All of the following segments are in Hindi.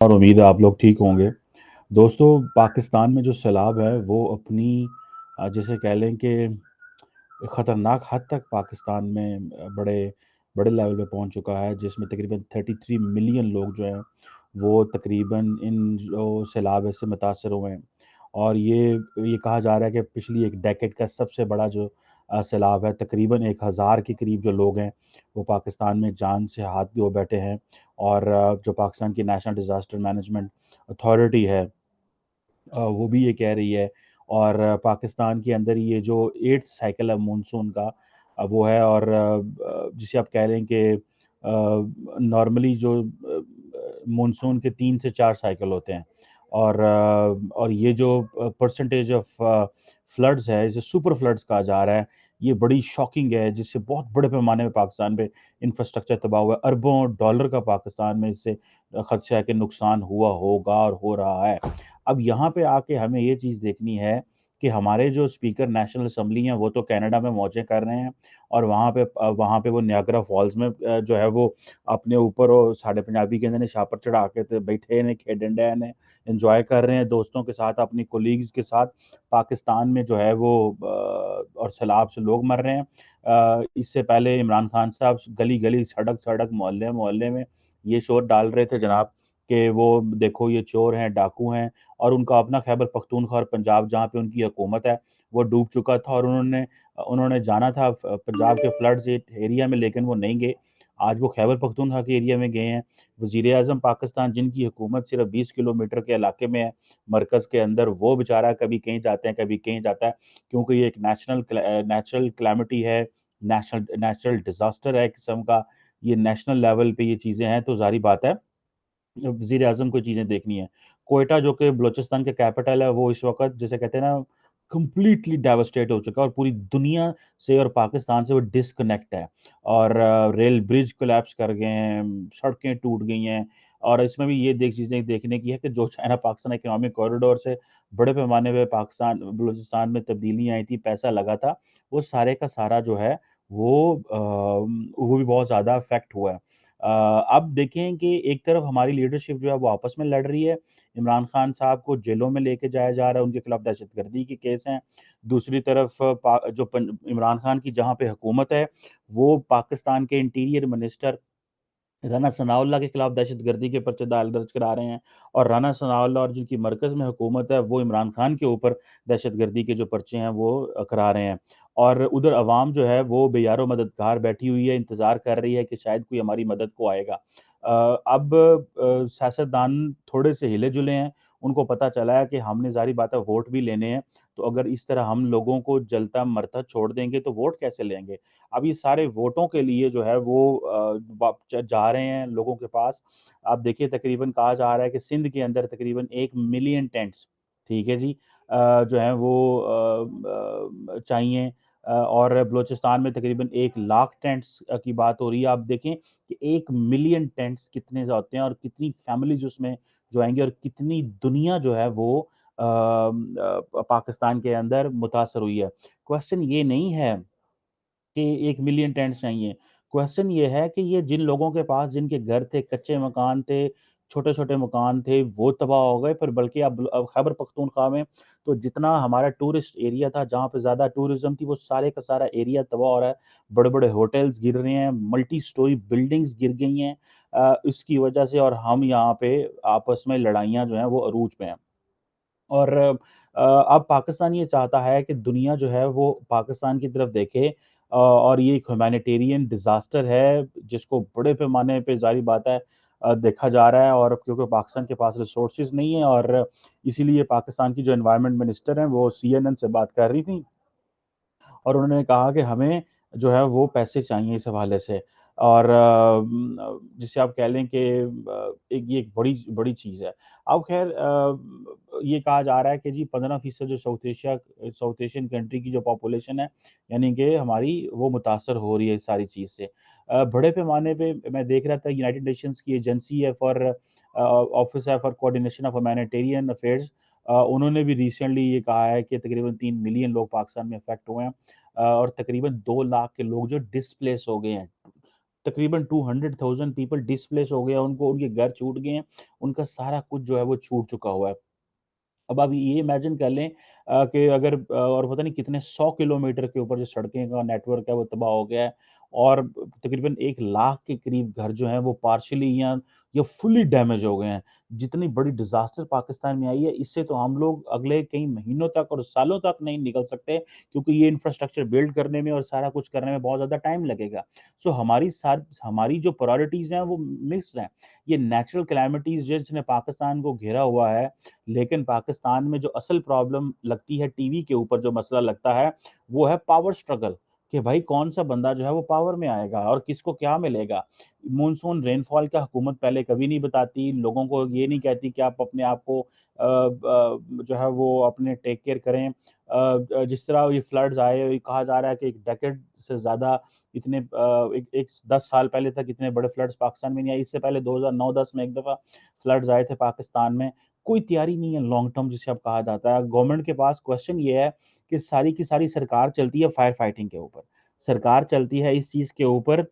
और उम्मीद है आप लोग ठीक होंगे। दोस्तों, पाकिस्तान में जो सैलाब है वो अपनी जैसे कह लें कि ख़तरनाक हद तक पाकिस्तान में बड़े बड़े लेवल पे पहुंच चुका है, जिसमें तकरीबन 33 मिलियन लोग जो हैं वो तकरीबन इन जो सैलाब से मुतासर हुए हैं। और ये कहा जा रहा है कि पिछली एक डेकेड का सबसे बड़ा जो सैलाब है, तकरीबन 1000 के करीब जो लोग हैं वो पाकिस्तान में जान से हाथ धो बैठे हैं। और जो पाकिस्तान की नेशनल डिज़ास्टर मैनेजमेंट अथॉरिटी है, वो भी ये कह रही है। और पाकिस्तान के अंदर ये जो 8th साइकिल है मानसून का, वो है। और जिसे आप कह लें कि नॉर्मली जो मानसून के 3 से 4 साइकिल होते हैं। और ये जो परसेंटेज ऑफ फ्लड्स है, इसे सुपर फ्लड्स कहा जा रहा है। ये बड़ी शॉकिंग है, जिससे बहुत बड़े पैमाने में पाकिस्तान पे इंफ्रास्ट्रक्चर तबाह हुआ है। अरबों डॉलर का पाकिस्तान में इससे खदशा है कि नुकसान हुआ होगा और हो रहा है। अब यहाँ पे आके हमें ये चीज़ देखनी है कि हमारे जो स्पीकर नेशनल असेंबली हैं, वो तो कनाडा में मौजें कर रहे हैं। और वहाँ पे वो नियाग्रा फॉल्स में जो है वो अपने ऊपर वो साढ़े पंजाबी कहंदे ने छापर चढ़ा के ते बैठे ने, खेडन डए ने, एन्जॉय कर रहे हैं दोस्तों के साथ, अपनी कोलीग्स के साथ। पाकिस्तान में जो है वो और सैलाब से लोग मर रहे हैं। इससे पहले इमरान खान साहब गली-गली, सड़क-सड़क, मोहल्ले-मोहल्ले में ये शोर डाल रहे थे जनाब कि वो देखो ये चोर हैं, डाकू हैं। और उनका अपना खैबर पख्तूनख्वा और पंजाब, जहाँ पे उनकी हुकूमत है, वो डूब चुका था। और उन्होंने उन्होंने जाना था पंजाब के फ्लड्स एरिया में, लेकिन वो नहीं गए। आज वो खैबर पख्तूनख्वा के एरिया में गए हैं। वज़ीर आज़म पाकिस्तान, जिनकी हुकूमत सिर्फ 20 किलोमीटर के इलाके में है, मरकज़ के अंदर, वो बेचारा कभी कहीं जाते हैं, कभी कहीं जाता है। क्योंकि ये एक नेचुरल कैलेमिटी है, नेचुरल डिज़ास्टर है एक किस्म का। ये नेशनल लेवल पे ये चीज़ें हैं, तो ज़ाहिर बात है वज़ीर आज़म को चीज़ें देखनी है। क्वेटा जो कि बलूचिस्तान का कैपिटल है, वो इस वक़्त जिसे कहते हैं ना, कंप्लीटली डेवास्टेट हो चुका है और पूरी दुनिया से और पाकिस्तान से वो डिस्कनेक्ट है। और रेल ब्रिज कोलैप्स कर गए हैं, सड़कें टूट गई हैं। और इसमें भी ये चीज़ें देखने की है कि जो चाइना पाकिस्तान इकोनॉमिक कॉरिडोर से बड़े पैमाने पे पाकिस्तान बलूचिस्तान में तब्दीलियाँ आई थी, पैसा लगा था, वो सारे का सारा जो है वो भी बहुत ज़्यादा अफ़ेक्ट हुआ है। अब देखें कि एक तरफ हमारी लीडरशिप जो है वो आपस में लड़ रही है। इमरान खान साहब को जेलों में लेके जाया जा रहा है, उनके खिलाफ दहशतगर्दी के केस हैं। दूसरी तरफ इमरान खान की जहाँ पे हुकूमत है, वो पाकिस्तान के इंटीरियर मिनिस्टर राना सनाउल्लाह के खिलाफ दहशतगर्दी के पर्चे दर्ज करा रहे हैं। और राना सनाउल्लाह और जिनकी मरकज़ में हुकूमत है, वो इमरान खान के ऊपर दहशतगर्दी के जो पर्चे हैं वो करा रहे हैं। और उधर अवाम जो है वो बेयारो मददगार बैठी हुई है, इंतज़ार कर रही है कि शायद कोई हमारी मदद को आएगा। अब सियासतदान थोड़े से हिले-जुले हैं, उनको पता चला है कि हमने ज़ाहिर बात है वोट भी लेने हैं। तो अगर इस तरह हम लोगों को जलता-मरता छोड़ देंगे तो वोट कैसे लेंगे? अब ये सारे वोटों के लिए जो है वो वाप ज जा रहे हैं लोगों के पास। आप देखिए, तकरीबन कहा जा रहा है कि सिंध के अंदर तकरीबन 1 मिलियन टेंट्स, ठीक है जी, जो हैं वो चाहिए। और बलूचिस्तान में तकरीबन 1 लाख टेंट्स की बात हो रही है। आप देखें कि 1 मिलियन टेंट्स कितने होते हैं और कितनी फैमिलीज़ उसमें जो आएँगी और कितनी दुनिया जो है वो पाकिस्तान के अंदर मुतासर हुई है। क्वेश्चन ये नहीं है कि 1 मिलियन टेंट्स चाहिए। क्वेश्चन ये है कि ये जिन लोगों के पास जिनके घर थे, कच्चे मकान थे, छोटे-छोटे मकान थे, वो तबाह हो गए। पर बल्कि अब खैबर पख्तूनख्वा में तो जितना हमारा टूरिस्ट एरिया था, जहाँ पे ज़्यादा टूरिज़्म थी, वो सारे का सारा एरिया तबाह हो रहा है। बड़े-बड़े होटल्स गिर रहे हैं, मल्टी स्टोरी बिल्डिंग्स गिर गई हैं इसकी वजह से। और हम यहाँ पे आपस में लड़ाइयाँ जो हैं वो अरूज पे हैं। और अब पाकिस्तान ये चाहता है कि दुनिया जो है वो पाकिस्तान की तरफ देखे। और ये एक ह्यूमैनिटेरियन डिज़ास्टर है, जिसको बड़े पैमाने पे ज़ाहिर बात है देखा जा रहा है। और क्योंकि पाकिस्तान के पास रिसोर्सेज़ नहीं है, और इसीलिए पाकिस्तान की जो एनवायरनमेंट मिनिस्टर हैं, वो सीएनएन से बात कर रही थी। और उन्होंने कहा कि हमें जो है वो पैसे चाहिए इस हवाले से। और जिसे आप कह लें कि एक बड़ी बड़ी चीज़ है। अब ख़ैर ये कहा जा रहा है कि जी 15% जो साउथ एशियन कंट्री की जो पॉपुलेशन है, यानी कि हमारी, वो मुतासर हो रही है इस सारी चीज़ से। बड़े पैमाने पे मैं देख रहा था, यूनाइटेड नेशंस की एजेंसी है ऑफिस है for coordination of humanitarian affairs, उन्होंने भी रिसेंटली ये कहा है कि तकरीबन 3 मिलियन लोग पाकिस्तान में अफ़ेक्ट हुए हैं। और तकरीबन 2 लाख के लोग जो डिस्प्लेस हो गए हैं। तकरीबन 200,000 पीपल डिस्प्लेस हो गए हैं, उनको उनके घर छूट गए हैं, उनका सारा कुछ जो है वो छूट चुका हुआ है। अब आप ये इमेजिन कर लें कि अगर और पता नहीं कितने 100 किलोमीटर के ऊपर जो सड़कें का नेटवर्क है वो तबाह हो गया है और तकरीबन 1 लाख के करीब घर जो हैं वो पार्शियली या फुली डैमेज हो गए हैं। जितनी बड़ी डिज़ास्टर पाकिस्तान में आई है, इससे तो हम लोग अगले कई महीनों तक और सालों तक नहीं निकल सकते, क्योंकि ये इंफ्रास्ट्रक्चर बिल्ड करने में और सारा कुछ करने में बहुत ज़्यादा टाइम लगेगा। सो हमारी जो प्रायोरिटीज़ हैं वो मिक्स्ड हैं। ये नेचुरल कैलामिटीज़ जिसने पाकिस्तान को घेरा हुआ है, लेकिन पाकिस्तान में जो असल प्रॉब्लम लगती है, टीवी के ऊपर जो मसला लगता है, वो है पावर स्ट्रगल, कि भाई कौन-सा बंदा जो है वो पावर में आएगा और किसको क्या मिलेगा। मानसून रेनफॉल का हुकूमत पहले कभी नहीं बताती, लोगों को ये नहीं कहती कि आप अपने आप को जो है वो अपने टेक केयर करें। जिस तरह ये फ्लड्स आए, ये कहा जा रहा है कि 1 डेकेड से ज़्यादा इतने एक एक 10 साल पहले तक इतने बड़े फ्लड्स पाकिस्तान में नहीं आए। इससे पहले 2009-10 में एक दफ़ा फ्लड्स आए थे पाकिस्तान में। कोई तैयारी नहीं है लॉन्ग टर्म जिसे अब कहा जाता है। गवर्नमेंट के पास क्वेश्चन ये है कि सारी की सारी सरकार चलती है फायर फाइटिंग के ऊपर। सरकार चलती है इस चीज़ के ऊपर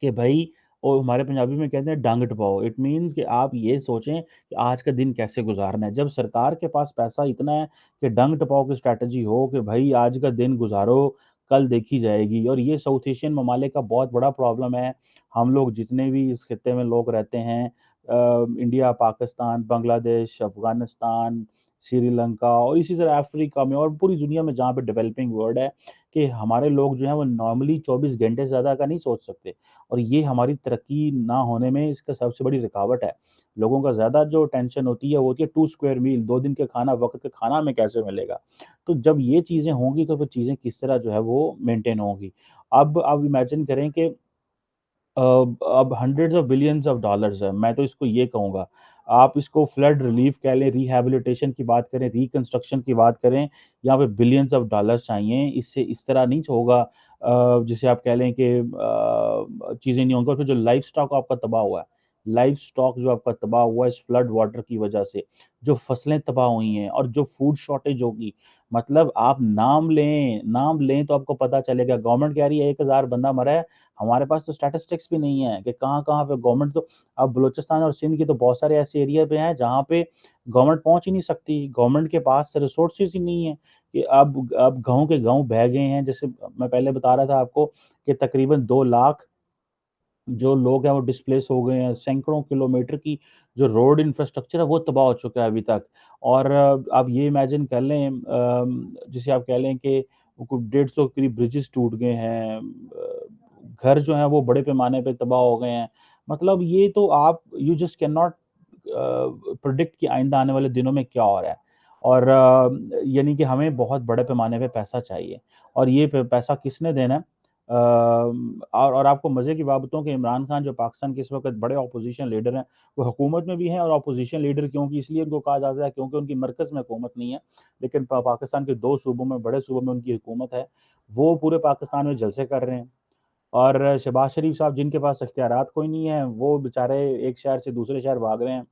कि भई और हमारे पंजाबी में कहते हैं डांग टपाओ। इट मीन्स कि आप ये सोचें कि आज का दिन कैसे गुज़ारना है। जब सरकार के पास पैसा इतना है कि डंग टपाओ की स्ट्रैटेजी हो कि भई आज का दिन गुज़ारो, कल देखी जाएगी, और ये साउथ एशियन ममालिक का बहुत बड़ा प्रॉब्लम है। हम लोग जितने भी इस खित्ते में लोग रहते हैं, इंडिया, पाकिस्तान, बांग्लादेश, अफ़गानिस्तान, श्रीलंका और इसी तरह अफ्रीका में और पूरी दुनिया में जहाँ पे डेवलपिंग वर्ल्ड है, कि हमारे लोग जो हैं वो नॉर्मली 24 घंटे से ज़्यादा का नहीं सोच सकते। और ये हमारी तरक्की ना होने में इसका सबसे बड़ी रुकावट है। लोगों का ज़्यादा जो टेंशन होती है, वो होती है 2 स्क्वेयर मील, 2 दिन का खाना, वक़्त का खाना हमें कैसे मिलेगा? तो जब ये चीज़ें होंगी तो फिर चीज़ें किस तरह जो है वो मेंटेन होंगी। अब आप इमेजिन करें कि अ, अब hundreds of billions of dollars है। मैं तो इसको ये कहूँगा, आप इसको फ्लड रिलीफ कह लें, रिहैबिलिटेशन की बात करें, रिकंस्ट्रक्शन की बात करें, यहाँ पे बिलियंस ऑफ डॉलर्स चाहिए। इससे इस तरह नहीं होगा जिसे आप कह लें कि चीज़ें नहीं होंगी और फिर जो लाइफ स्टॉक आपका तबाह हुआ है, लाइफ स्टॉक जो आपका तबाह हुआ है इस फ्लड वाटर की वजह से, जो फसलें तबाह हुई हैं और जो फूड शॉर्टेज होगी, मतलब आप नाम लें तो आपको पता चलेगा। गवर्नमेंट कह रही है 1000 बंदा मरा है, हमारे पास तो स्टैटिस्टिक्स भी नहीं है कि कहाँ-कहाँ पे गवर्नमेंट तो अब बलूचिस्तान और सिंध के तो बहुत सारे ऐसे एरिया पे हैं जहाँ पे गवर्नमेंट पहुँच ही नहीं सकती। गवर्नमेंट के पास रिसोर्सेज़ ही नहीं है कि अब गाँव के गाँव बह गए हैं। जैसे मैं पहले बता रहा था आपको कि तकरीबन 2 लाख जो लोग हैं वो डिस्प्लेस हो गए हैं। सैकड़ों किलोमीटर की जो रोड इंफ्रास्ट्रक्चर है वो तबाह हो चुका है अभी तक। और आप ये इमेजिन कर लें जिसे आप कह लें कि को 150 के करीब ब्रिजेस टूट गए हैं। घर जो हैं वो बड़े पैमाने पे तबाह हो गए हैं। मतलब ये तो आप you just can not predict कि आइंदा आने वाले दिनों में क्या हो रहा है। और यानी कि हमें बहुत बड़े पैमाने पे पैसा चाहिए और ये पैसा किसने देना है? और आपको मज़े की बात बताऊँ कि इमरान खान जो पाकिस्तान के इस वक़्त बड़े ऑपोज़िशन लीडर हैं, वो हुकूमत में भी हैं और ऑपोज़िशन लीडर क्योंकि इसलिए उनको कहा जाता है क्योंकि उनकी मरकज़ में हुकूमत नहीं है, लेकिन पाकिस्तान के 2 सूबों में, बड़े सूबों में उनकी हुकूमत है। वो पूरे पाकिस्तान में जलसे कर रहे हैं और शहबाज़ शरीफ साहब जिनके पास इख्तियारात कोई नहीं है, वो बेचारे एक शहर से दूसरे शहर भाग रहे हैं।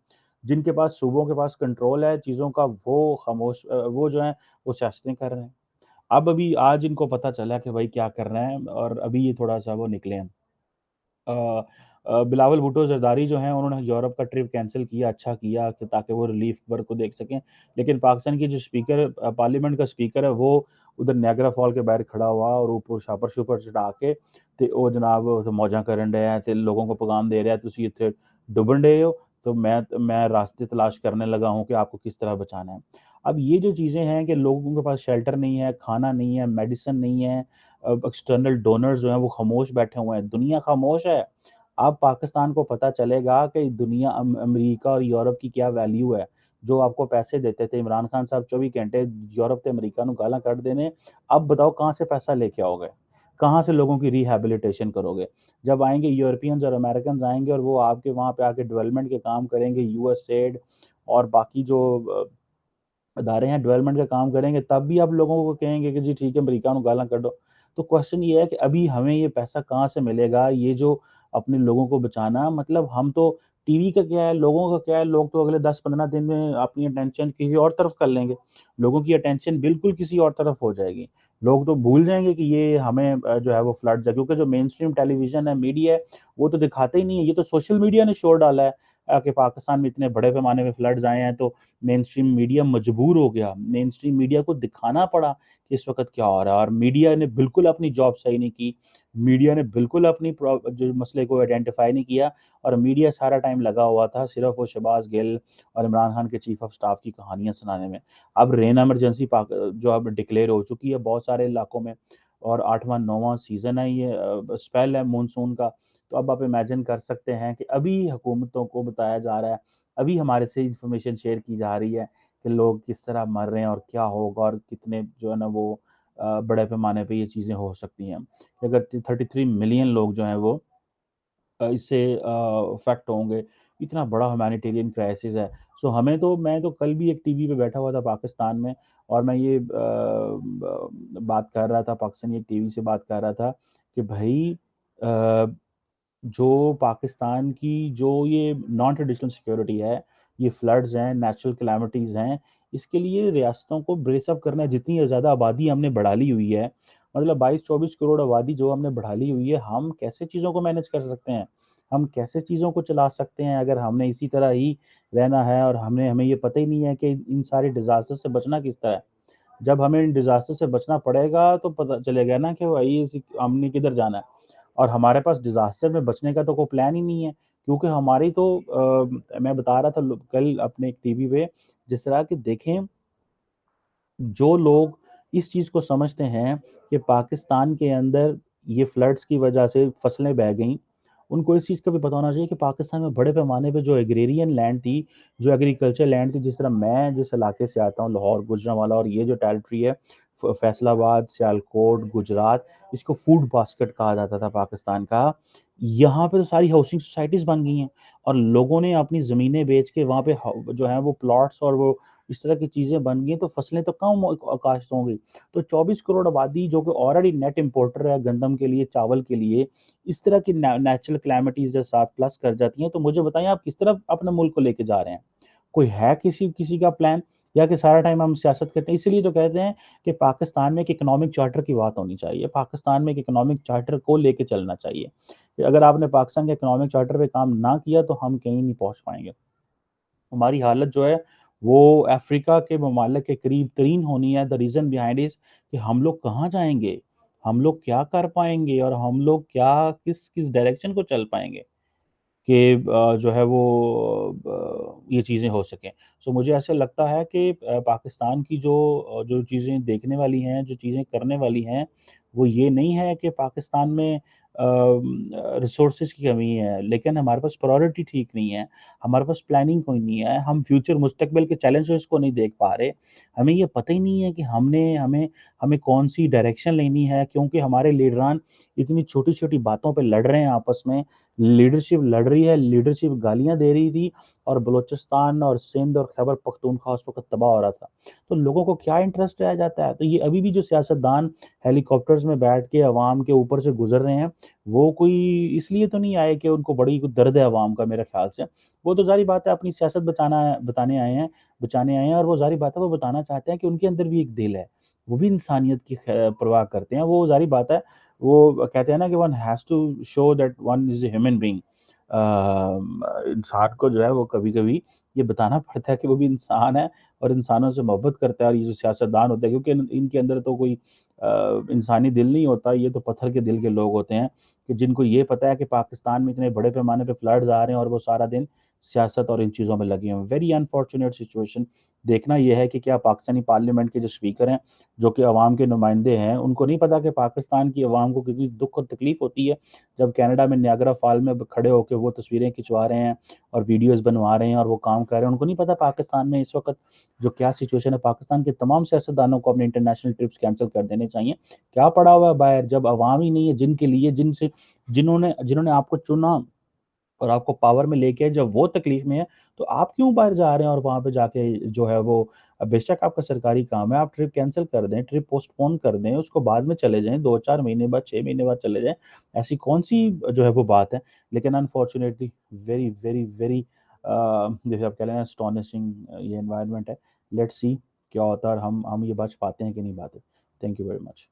जिनके पास सूबों के पास कंट्रोल है चीज़ों का, वो खामोश वो जो हैं, वो सियासतें कर रहे हैं। अब अभी आज इनको पता चला कि भाई क्या करना है और अभी ये थोड़ा-सा वो निकले हैं। अ बिलावल भुट्टो ज़रदारी जो हैं उन्होंने यूरोप का ट्रिप कैंसल किया, अच्छा किया कि ताकि वो रिलीफ वर्क को देख सकें। लेकिन पाकिस्तान के जो स्पीकर पार्लियामेंट का स्पीकर है वो उधर नियाग्रा फॉल के बाहर खड़ा हुआ और ऊपर छापर-छुपर चढ़ा के ते ਉਹ जनाब मौजां करन ਡਿਆ है ते लोगों को पैगाम दे रहा है तुसी इत्थे डुबन डए हो तो मैं रास्ते तलाश करने लगा हूँ कि आपको किस तरह बचाना है। अब ये जो चीज़ें हैं कि लोगों के पास शेल्टर नहीं है, खाना नहीं है, मेडिसिन नहीं है, एक्सटर्नल डोनर्स जो हैं वो खामोश बैठे हुए हैं, दुनिया खामोश है। अब पाकिस्तान को पता चलेगा कि दुनिया अमेरिका और यूरोप की क्या वैल्यू है। जो आपको पैसे देते थे इमरान खान साहब 24 घंटे यूरोप ते अमेरिका ਨੂੰ गालां ਕੱਢ देने, अब बताओ कहाँ से पैसा लेके आओगे? कहाँ से लोगों की रिहैबिलिटेशन करोगे? जब आएँगे यूरोपियंस और अमेरिकन्स आएँगे और वो आपके वहाँ पे आके डेवलपमेंट के काम करेंगे, यूएसएड और बाकी जो अदारे हैं डेवलपमेंट का काम करेंगे, तब भी आप लोगों को कहेंगे कि जी ठीक है अमेरिका ਨੂੰ गालां ਕੱਢो। तो क्वेश्चन ये है कि अभी हमें ये पैसा कहाँ से मिलेगा? ये जो अपने लोगों को बचाना मतलब हम तो टीवी का क्या है, लोगों का क्या है, लोग तो अगले 10-15 दिन में अपनी अटेंशन किसी और तरफ कर लेंगे। लोगों की अटेंशन बिल्कुल किसी और तरफ हो जाएगी। लोग तो भूल जाएँगे कि ये हमें जो है वो फ्लड्स है, क्योंकि जो मेनस्ट्रीम टेलीविज़न है, मीडिया है, वो तो दिखाते ही नहीं है। ये तो सोशल मीडिया ने शोर डाला है कि पाकिस्तान में इतने बड़े पैमाने पे फ्लड्स आए हैं, तो मेनस्ट्रीम मीडिया मजबूर हो गया। मेनस्ट्रीम मीडिया को दिखाना पड़ा कि इस वक़्त क्या हो रहा है, और मीडिया ने बिल्कुल अपनी जॉब सही नहीं की। मीडिया ने बिल्कुल अपनी जो मसले को आइडेंटिफ़ाई नहीं किया, और मीडिया सारा टाइम लगा हुआ था सिर्फ़ वो शहबाज़ गिल और इमरान खान के चीफ़ ऑफ स्टाफ की कहानियाँ सुनाने में। अब रेन इमरजेंसी जो अब डिक्लेयर हो चुकी है बहुत सारे इलाकों में, और 8वाँ 9वाँ सीज़न है ये, स्पेल है मानसून का। तो अब आप इमेजिन कर सकते हैं कि अभी हुकूमतों को बताया जा रहा है, अभी हमारे से इन्फॉर्मेशन शेयर की जा रही है कि लोग किस तरह मर रहे हैं और क्या होगा, और कितने जो है ना वो बड़े पैमाने पे ये चीज़ें हो सकती हैं। अगर 33 मिलियन लोग जो हैं वो इससे अफ़ेक्ट होंगे। इतना बड़ा ह्यूमैनिटेरियन क्राइसिस है। सो हमें तो मैं तो कल भी एक टीवी पे बैठा हुआ था पाकिस्तान में, और मैं ये बात कर रहा था, पाकिस्तानी एक टीवी से बात कर रहा था कि भई अ, जो पाकिस्तान की जो ये नॉन ट्रेडिशनल सिक्योरिटी है, ये फ्लड्स हैं, नेचुरल कैलामिटीज़ हैं, इसके लिए रियासतों को ब्रेस अप करना है। जितनी ज़्यादा आबादी हमने बढ़ा ली हुई है, मतलब 22-24 करोड़ आबादी जो हमने बढ़ा ली हुई है, हम कैसे चीज़ों को मैनेज कर सकते हैं? हम कैसे चीज़ों को चला सकते हैं अगर हमने इसी तरह ही रहना है, और हमें ये पता ही नहीं है कि इन सारे डिज़ास्टर से बचना किस तरह है? जब हमें इन डिज़ास्टर से बचना पड़ेगा तो पता चलेगा ना कि भई इस हमने किधर जाना है। और हमारे पास डिज़ास्टर में बचने का तो कोई प्लान ही नहीं है, क्योंकि हमारी तो मैं बता रहा था कल अपने एक टीवी पे, जिस तरह कि देखें, जो लोग इस चीज़ को समझते हैं कि पाकिस्तान के अंदर ये फ्लड्स की वजह से फसलें बह गईं, उनको इस चीज़ का भी पता होना चाहिए कि पाकिस्तान में बड़े पैमाने पे जो एग्रेरियन लैंड थी, जो एग्रीकल्चर लैंड थी, जिस तरह मैं जिस इलाके से आता हूँ, लाहौर, गुजरांवाला, और ये जो टेरिटरी है, फैसलाबाद, सियालकोट, गुजरात, इसको फूड बास्केट कहा जाता था पाकिस्तान का। यहाँ पे तो सारी हाउसिंग सोसाइटीज़ बन गई हैं, और लोगों ने अपनी ज़मीनें बेच के वहाँ पे जो है वो प्लॉट्स और वो इस तरह की चीज़ें बन गई हैं, तो फसलें तो कम काश्त होंगी। तो 24 करोड़ आबादी जो कि ऑलरेडी नेट इंपोर्टर है गंदम के लिए, चावल के लिए, इस तरह की नेचुरल कैलामिटीज़ जब 7 प्लस कर जाती हैं, तो मुझे बताइए आप किस तरफ अपने मुल्क को लेके जा रहे हैं? कोई है किसी किसी का प्लान, या कि सारा टाइम हम सियासत करते हैं? इसीलिए तो कहते हैं कि पाकिस्तान में एक इकोनॉमिक चार्टर की बात होनी चाहिए। पाकिस्तान में एक इकोनॉमिक चार्टर को लेके चलना चाहिए। कि अगर आपने पाकिस्तान के इकोनॉमिक चार्टर पे काम ना किया, तो हम कहीं नहीं पहुँच पाएँगे। हमारी हालत जो है वो अफ्रीका के ममालिक के करीब तरीन होनी है। द रीज़न बिहाइंड इज़ कि हम लोग कहाँ जाएँगे? हम लोग क्या कर पाएँगे, और हम लोग क्या किस किस डायरेक्शन को चल पाएँगे कि जो है वो ये चीज़ें हो सकें। सो मुझे ऐसा लगता है कि पाकिस्तान की जो चीज़ें देखने वाली हैं, जो चीज़ें करने वाली हैं, वो ये नहीं है कि पाकिस्तान में रिसोर्सेज़ की कमी है, लेकिन हमारे पास प्रायोरिटी ठीक नहीं है, हमारे पास प्लानिंग कोई नहीं है, हम फ्यूचर मुस्तकबिल के चैलेंजेस को नहीं देख पा रहे। हमें ये पता ही नहीं है कि हमें हमें कौन-सी डायरेक्शन लेनी है, क्योंकि हमारे लीडरान इतनी छोटी-छोटी बातों पे लड़ रहे हैं आपस में। लीडरशिप लड़ रही है, लीडरशिप गालियाँ दे रही थी, और बलूचिस्तान और सिंध और खैबर पख्तूनख्वा उस वक़्त तबाह हो रहा था। तो लोगों को क्या इंटरेस्ट रह जाता है? तो ये अभी भी जो सियासतदान हेलीकॉप्टर्स में बैठ के अवाम के ऊपर से गुज़र रहे हैं, वो कोई इसलिए तो नहीं आए कि उनको बड़ी कोई दर्द है अवाम का, मेरे ख़्याल से। वो तो ज़ाहिर बात है अपनी सियासत बचाने आए हैं, और वो ज़ाहिर बात है वो बताना चाहते हैं कि उनके अंदर भी एक दिल है। वो भी इंसानियत की परवाह करते हैं। वो ज़ाहिर बात है, वो कहते हैं ना कि one has to show that one is a human being. इंसान को जो है वो कभी-कभी ये बताना पड़ता है कि वो भी इंसान है, और इंसानों से मोहब्बत करता है, और ये जो सियासतदान होते हैं, क्योंकि इनके अंदर तो कोई इंसानी दिल नहीं होता, ये तो पत्थर के दिल के लोग होते हैं, कि जिनको ये पता है कि पाकिस्तान में इतने बड़े पैमाने पे फ्लड्स आ रहे हैं, और वो सारा दिन सियासत और इन चीज़ों में लगे हुए हैं। Very unfortunate situation. देखना ये है कि क्या पाकिस्तानी पार्लियामेंट के जो स्पीकर हैं, जो कि अवाम के नुमाइंदे हैं, उनको नहीं पता कि पाकिस्तान की अवाम को कितनी दुःख और तकलीफ़ होती है, जब कनाडा में नियाग्रा फॉल में खड़े होके वो तस्वीरें खिंचवा रहे हैं और वीडियोज़ बनवा रहे हैं और वो काम कर रहे हैं। उनको नहीं पता पाकिस्तान में इस वक़्त जो क्या सिचुएशन है। पाकिस्तान के तमाम सियासतदानों को अपने इंटरनेशनल ट्रिप्स कैंसल कर देने चाहिए। क्या पड़ा हुआ है बाहर, जब अवाम ही नहीं है जिनके लिए जिन्होंने जिन्होंने आपको चुना और आपको पावर में लेके आए, जब वो तकलीफ में है, तो आप क्यों बाहर जा रहे हैं और वहाँ पे जाके जो है वो अब बेशक आपका सरकारी काम है, आप ट्रिप कैंसल कर दें, ट्रिप पोस्टपोन कर दें, उसको बाद में चले जाएँ, 2-4 महीने बाद, 6 महीने बाद चले जाएँ, ऐसी कौन-सी जो है वो बात है। लेकिन अनफॉर्च्यूनेटली वेरी, वेरी, वेरी जैसे आप कह रहे हैं एस्टोनिशिंग ये एनवायरनमेंट है। लेट्स सी क्या होता है और हम ये बच पाते हैं कि नहीं पाते। Thank you very much.